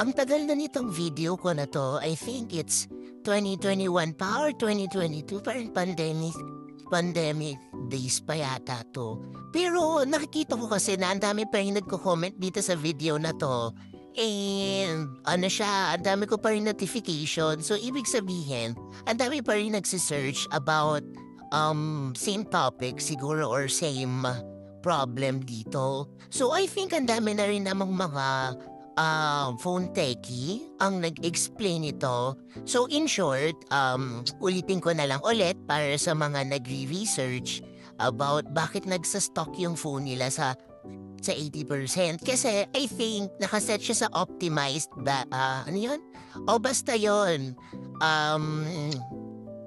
Ang tagal na nitong video ko na 'to, I think it's 2021 pa or 2022, parang pandemic days pa yata 'to. Pero nakikita ko kasi na ang dami pa ring nagko-comment dito sa video na 'to, and ano siya, ang dami ko pa ring notification. So ibig sabihin, ang dami pa rin nagse-search about, same topic siguro or same problem dito. So I think ang dami na rin namang mga phone techie ang nag-explain nito. So in short, ulitin ko na lang ulit para sa mga nagre-research about bakit nagsa-stock yung phone nila sa 80%. Kasi I think nakaset siya sa optimized ano yun? O basta yun.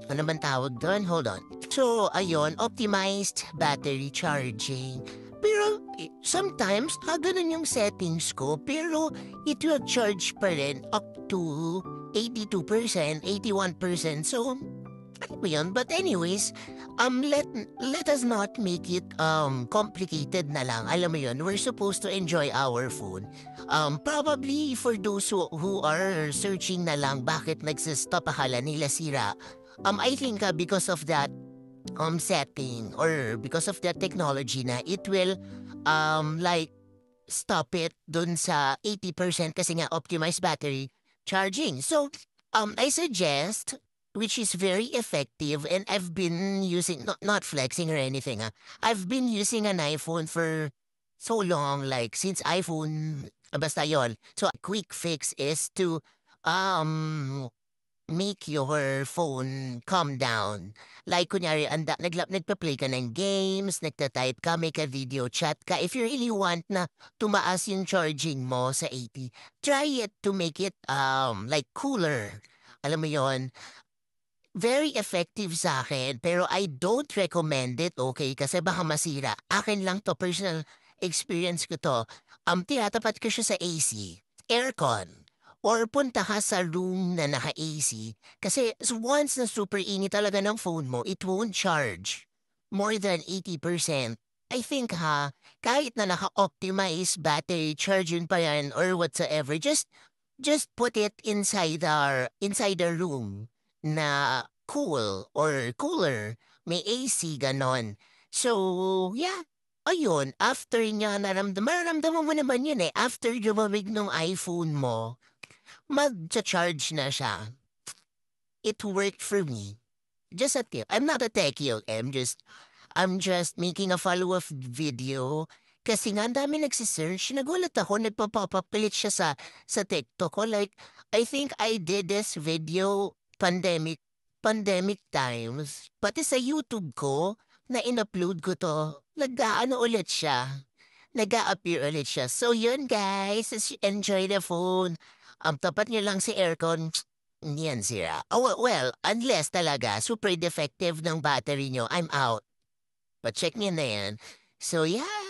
Ano man tawag doon? Hold on. So, ayun, optimized battery charging. Pero sometimes, ganun yung settings ko. Pero it will charge pa rin up to 82%, 81%. So, ano ba yun? But anyways, let us not make it complicated na lang. Alam mo yun, we're supposed to enjoy our food. Probably for those who are searching na lang bakit nagsistop akala nila sira. I think because of that setting or because of that technology na it will like stop it dun sa 80% kasi nga optimized battery charging. So I suggest, which is very effective, and I've been using, not flexing or anything, I've been using an iPhone for so long, like since iPhone, basta yon. So a quick fix is to um make your phone calm down. Like kunyari, nagpa-play ka ng games, nagta-type ka, may ka-video chat ka. If you really want na tumaas yung charging mo sa 80, try it to make it like cooler. Alam mo yon, very effective sa akin, pero I don't recommend it, okay? Kasi baka masira. Akin lang to, personal experience ko to. Tinatapat ko siya sa AC, aircon, or punta ka sa room na naka-AC. Kasi once na super init talaga ng phone mo, it won't charge more than 80%. I think kahit na naka-optimize battery charging pa yan or whatsoever, just put it inside the room na cool or cooler. May AC, ganon. So, yeah. Ayun, after niya mararamdaman mo naman yun eh. After lumamig ng iPhone mo, mag-charge na siya. It worked for me. Just a tip. I'm not a techie, okay? I'm just making a follow-up video. Kasi nga, ang dami nagsisearch. Nagulat ako, nagpa-pop up ulit siya sa TikTok ko. Like, I think I did this video pandemic times. Pati sa YouTube ko, na in-upload ko to, nag-aano ulit siya. Nag-a-appear ulit siya. So yun guys, enjoy the phone. Tapat niyo lang si aircon, hindi yan sira. Oh, well, unless talaga super defective ng battery nyo, I'm out. But check niyo na yan. So yeah,